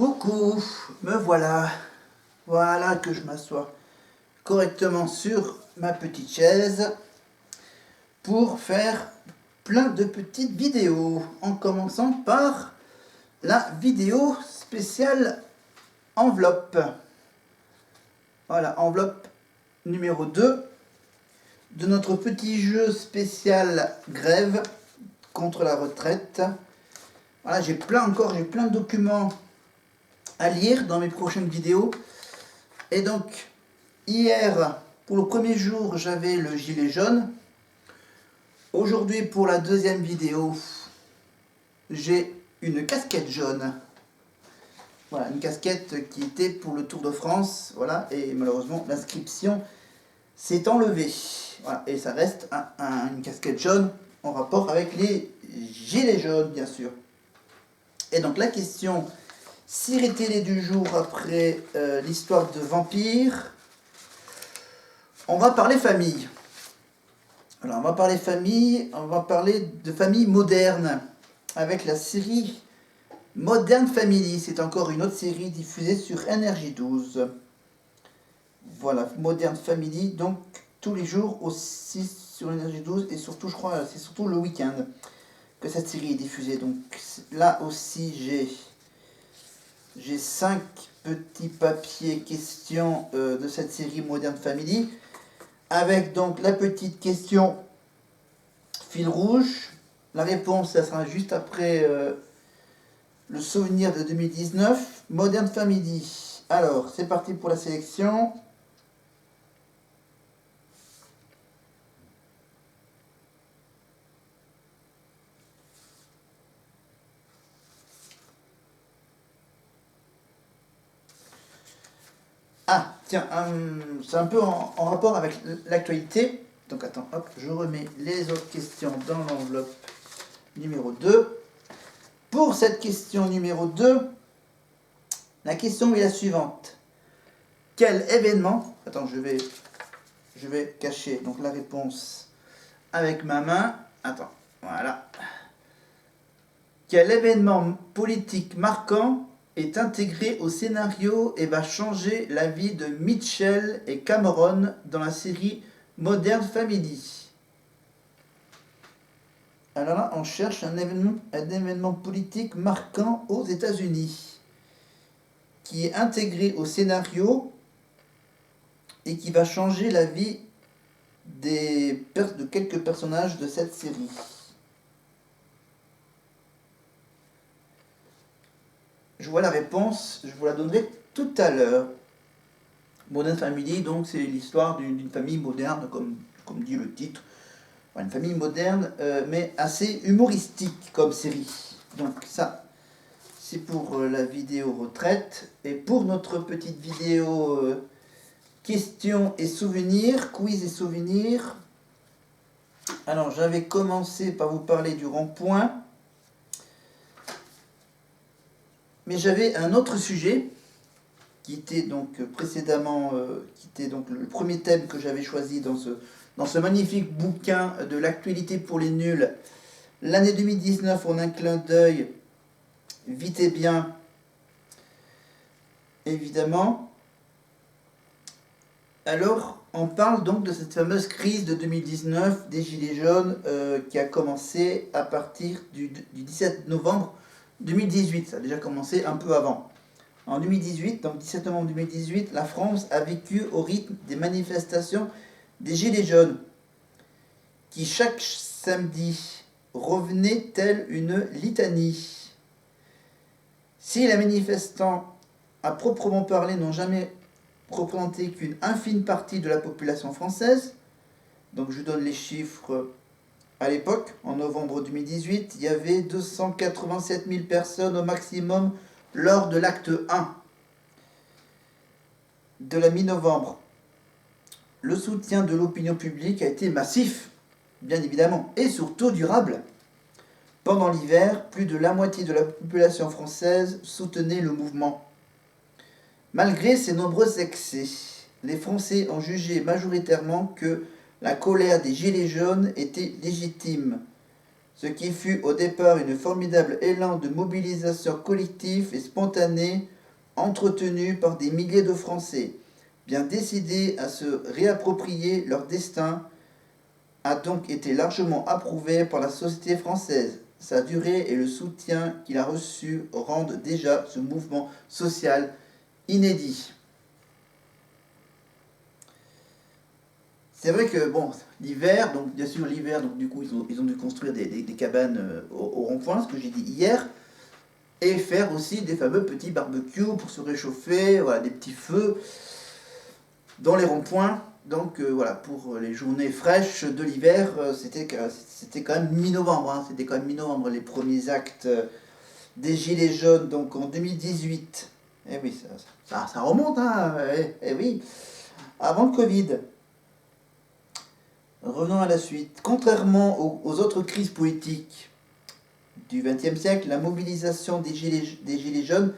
Coucou, me voilà. Voilà que je m'assois correctement sur ma petite chaise pour faire plein de petites vidéos. En commençant par la vidéo spéciale enveloppe. Voilà, enveloppe numéro 2 de notre petit jeu spécial grève contre la retraite. Voilà, j'ai plein de documents à lire dans mes prochaines vidéos. Et donc, hier, pour le premier jour, j'avais le gilet jaune. Aujourd'hui, pour la deuxième vidéo, j'ai une casquette jaune. Voilà, une casquette qui était pour le Tour de France. Voilà, et malheureusement, l'inscription s'est enlevée. Voilà, et ça reste une casquette jaune en rapport avec les gilets jaunes, bien sûr. Et donc, la question série télé du jour après l'histoire de vampires. On va parler famille. Alors, on va parler famille, on va parler de famille moderne avec la série Modern Family. C'est encore une autre série diffusée sur NRJ12. Voilà, Modern Family, donc tous les jours aussi sur NRJ12 et surtout, je crois, c'est surtout le week-end que cette série est diffusée. Donc là aussi, j'ai 5 petits papiers questions de cette série Modern Family. Avec donc la petite question fil rouge. La réponse, ça sera juste après le souvenir de 2019. Modern Family. Alors, c'est parti pour la sélection. Ah, tiens, c'est un peu en rapport avec l'actualité. Donc attends, hop, je remets les autres questions dans l'enveloppe numéro 2. Pour cette question numéro 2, la question est la suivante. Quel événement... Attends, je vais cacher donc la réponse avec ma main. Attends, voilà. Quel événement politique marquant est intégré au scénario et va changer la vie de Mitchell et Cameron dans la série Modern Family? Alors là, on cherche un événement politique marquant aux États-Unis qui est intégré au scénario et qui va changer la vie de quelques personnages de cette série. Je vois la réponse, je vous la donnerai tout à l'heure. Modern Family, donc c'est l'histoire d'une famille moderne, comme dit le titre. Une famille moderne, mais assez humoristique comme série. Donc ça, c'est pour la vidéo retraite. Et pour notre petite vidéo questions et souvenirs, quiz et souvenirs. Alors j'avais commencé par vous parler du rond-point. Mais j'avais un autre sujet qui était donc précédemment, qui était donc le premier thème que j'avais choisi dans ce magnifique bouquin de l'actualité pour les nuls. L'année 2019 en un clin d'œil, vite et bien, évidemment. Alors, on parle donc de cette fameuse crise de 2019 des Gilets jaunes qui a commencé à partir du 17 novembre 2018, ça a déjà commencé un peu avant. En 2018, donc 17 novembre 2018, la France a vécu au rythme des manifestations des Gilets jaunes, qui chaque samedi revenaient telle une litanie. Si les manifestants, à proprement parler, n'ont jamais représenté qu'une infime partie de la population française, donc je donne les chiffres. À l'époque, en novembre 2018, il y avait 287 000 personnes au maximum lors de l'acte 1 de la mi-novembre. Le soutien de l'opinion publique a été massif, bien évidemment, et surtout durable. Pendant l'hiver, plus de la moitié de la population française soutenait le mouvement. Malgré ces nombreux excès, les Français ont jugé majoritairement que la colère des Gilets jaunes était légitime. Ce qui fut au départ une formidable élan de mobilisation collective et spontanée, entretenu par des milliers de Français, bien décidés à se réapproprier leur destin, a donc été largement approuvé par la société française. Sa durée et le soutien qu'il a reçu rendent déjà ce mouvement social inédit. C'est vrai que, bon, l'hiver, donc bien sûr l'hiver, donc du coup ils ont dû construire des cabanes au rond-point, ce que j'ai dit hier, et faire aussi des fameux petits barbecues pour se réchauffer, voilà, des petits feux dans les ronds-points. Donc voilà, pour les journées fraîches de l'hiver, c'était quand même mi-novembre, hein, c'était quand même mi-novembre les premiers actes des Gilets jaunes, donc en 2018. Eh oui, ça remonte, hein, eh oui, avant le Covid. Revenons à la suite. Contrairement aux autres crises politiques du XXe siècle, la mobilisation des gilets jaunes,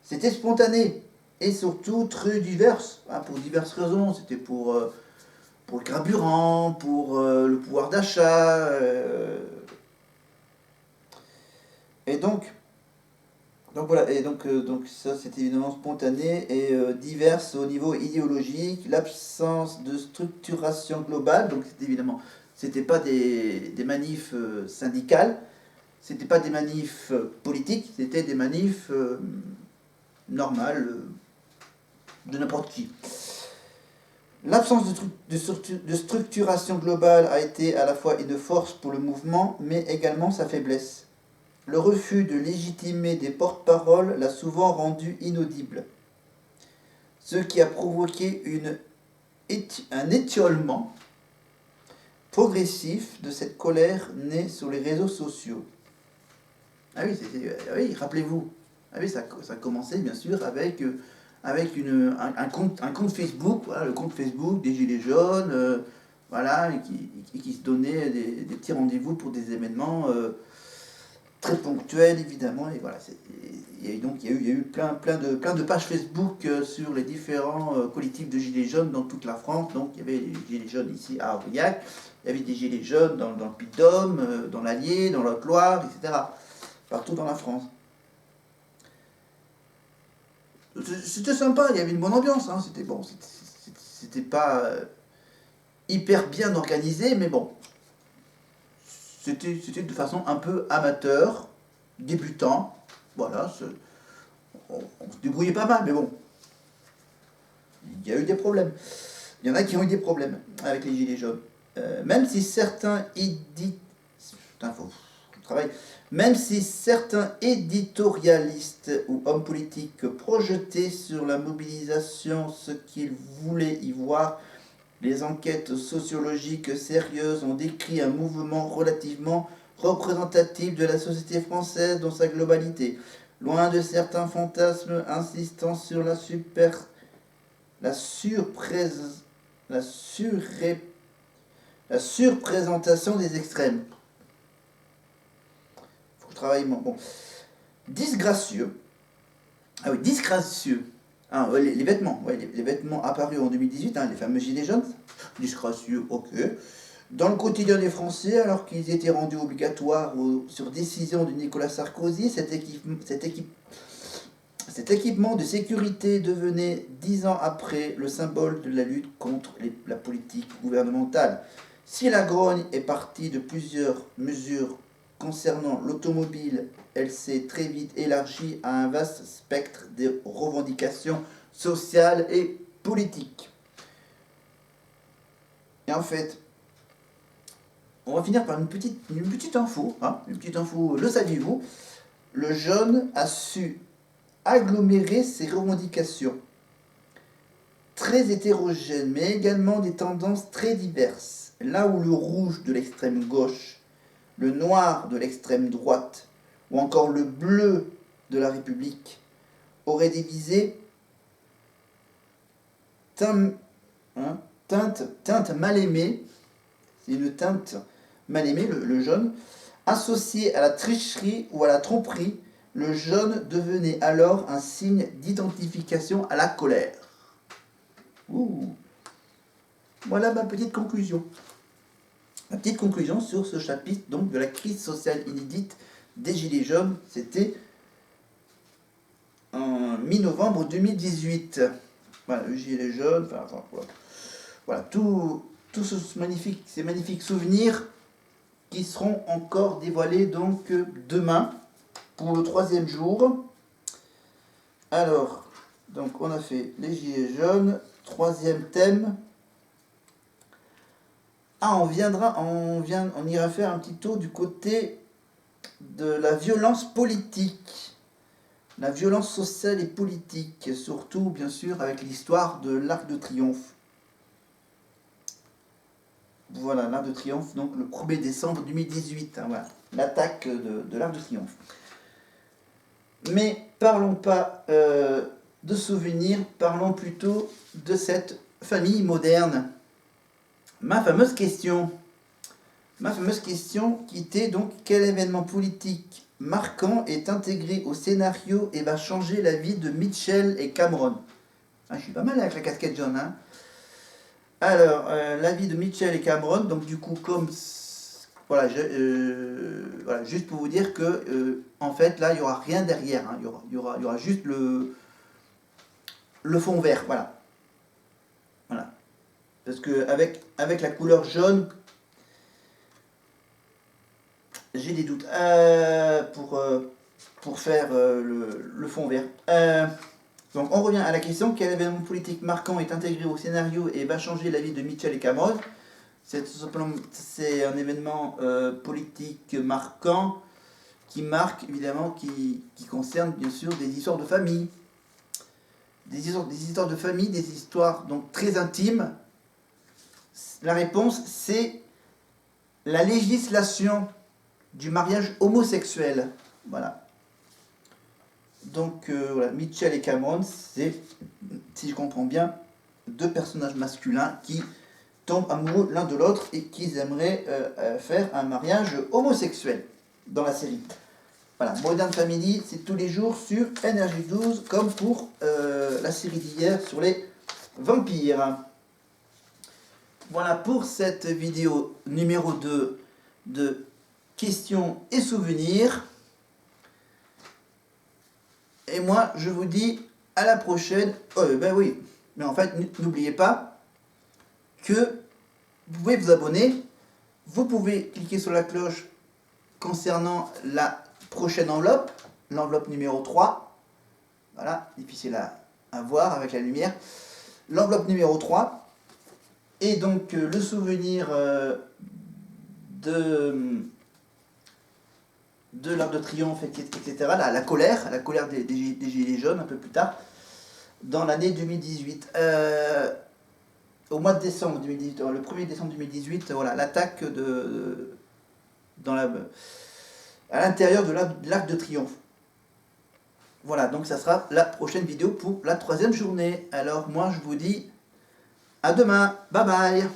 c'était spontané et surtout très diverse, hein, pour diverses raisons. C'était pour le carburant, pour le pouvoir d'achat. Et donc voilà, et donc ça c'était évidemment spontané et diverse au niveau idéologique, l'absence de structuration globale, donc c'était pas des manifs syndicales, c'était pas des manifs politiques, c'était des manifs normales de n'importe qui. L'absence de structuration globale a été à la fois une force pour le mouvement, mais également sa faiblesse. Le refus de légitimer des porte-paroles l'a souvent rendu inaudible, ce qui a provoqué un étiolement progressif de cette colère née sur les réseaux sociaux. Ah oui, oui, rappelez-vous. Ah oui, ça a commencé bien sûr avec un compte Facebook, voilà, le compte Facebook des Gilets jaunes, voilà, et qui se donnait des petits rendez-vous pour des événements très ponctuels évidemment. Et voilà, il y a eu plein de pages Facebook sur les différents collectifs de Gilets jaunes dans toute la France. Donc il y avait les Gilets jaunes ici à Aurillac, il y avait des Gilets jaunes dans le Puy-de-Dôme, dans l'Allier, dans la Loire, etc. Partout dans la France. C'était sympa, il y avait une bonne ambiance, hein. C'était bon, c'était pas hyper bien organisé, mais bon, c'était de façon un peu amateur, débutant, voilà, on se débrouillait pas mal, mais bon, il y a eu des problèmes. Il y en a qui ont eu des problèmes avec les Gilets jaunes. Même si certains Même si certains éditorialistes ou hommes politiques projetaient sur la mobilisation ce qu'ils voulaient y voir, les enquêtes sociologiques sérieuses ont décrit un mouvement relativement représentatif de la société française dans sa globalité, loin de certains fantasmes insistant sur la surprésentation des extrêmes. Faut que je travaille bon. Disgracieux. Ah oui, disgracieux. Ah, ouais, les vêtements, ouais, les vêtements apparus en 2018, hein, les fameux gilets jaunes. Disgracieux, ok. Dans le quotidien des Français, alors qu'ils étaient rendus obligatoires sur décision de Nicolas Sarkozy, cet équipement de sécurité devenait 10 ans après le symbole de la lutte contre la politique gouvernementale. Si la grogne est partie de plusieurs mesures concernant l'automobile, elle s'est très vite élargie à un vaste spectre de revendications sociales et politiques. Et en fait, on va finir par une petite info, hein, une petite info, le saviez-vous? Le jaune a su agglomérer ses revendications, très hétérogènes, mais également des tendances très diverses. Là où le rouge de l'extrême gauche, le noir de l'extrême droite, ou encore le bleu de la République auraient des visées teinte mal aimée, c'est une teinte mal aimée, le jaune, associé à la tricherie ou à la tromperie, le jaune devenait alors un signe d'identification à la colère. Ouh. Voilà ma petite conclusion. Ma petite conclusion sur ce chapitre donc de la crise sociale inédite des Gilets jaunes, c'était en mi-novembre 2018. Voilà, le Gilet jaune, enfin, voilà, tout ces magnifiques souvenirs qui seront encore dévoilés donc demain pour le 3e jour. Alors, donc on a fait les Gilets jaunes, 3e thème. Ah, on ira faire un petit tour du côté de la violence politique, la violence sociale et politique, surtout bien sûr avec l'histoire de l'Arc de Triomphe. Voilà, l'Arc de Triomphe, donc le 1er décembre 2018, hein, voilà, l'attaque de l'Arc de Triomphe. Mais parlons pas de souvenirs, parlons plutôt de cette famille moderne. Ma fameuse question qui était donc: quel événement politique marquant est intégré au scénario et va changer la vie de Mitchell et Cameron? Ah, je suis pas mal avec la casquette jaune, hein. Alors, la vie de Mitchell et Cameron, donc du coup, comme voilà, voilà, juste pour vous dire que en fait là il n'y aura rien derrière, hein. Il y aura juste le fond vert, voilà. Voilà. Parce que avec la couleur jaune, j'ai des doutes pour faire le fond vert. Donc on revient à la question: quel événement politique marquant est intégré au scénario et va changer la vie de Mitchell et Cameron? C'est un événement politique marquant qui marque évidemment, qui concerne bien sûr des histoires de famille. Des histoires de famille, des histoires donc très intimes. La réponse, c'est la législation du mariage homosexuel. Voilà. Donc voilà, Mitchell et Cameron, c'est, si je comprends bien, 2 personnages masculins qui tombent amoureux l'un de l'autre et qui aimeraient faire un mariage homosexuel dans la série. Voilà, Modern Family, c'est tous les jours sur NRJ12, comme pour la série d'hier sur les vampires. Voilà pour cette vidéo numéro 2 de questions et souvenirs. Et moi, je vous dis à la prochaine. Ben oui, mais en fait, n'oubliez pas que vous pouvez vous abonner. Vous pouvez cliquer sur la cloche concernant la prochaine enveloppe, l'enveloppe numéro 3. Voilà, difficile à voir avec la lumière. L'enveloppe numéro 3. Et donc le souvenir de l'Arc de Triomphe, etc. La colère des Gilets jaunes un peu plus tard, dans l'année 2018. Au mois de décembre 2018, le 1er décembre 2018, voilà, l'attaque à l'intérieur de l'Arc de Triomphe. Voilà, donc ça sera la prochaine vidéo pour la 3e journée. Alors moi je vous dis à demain, bye bye.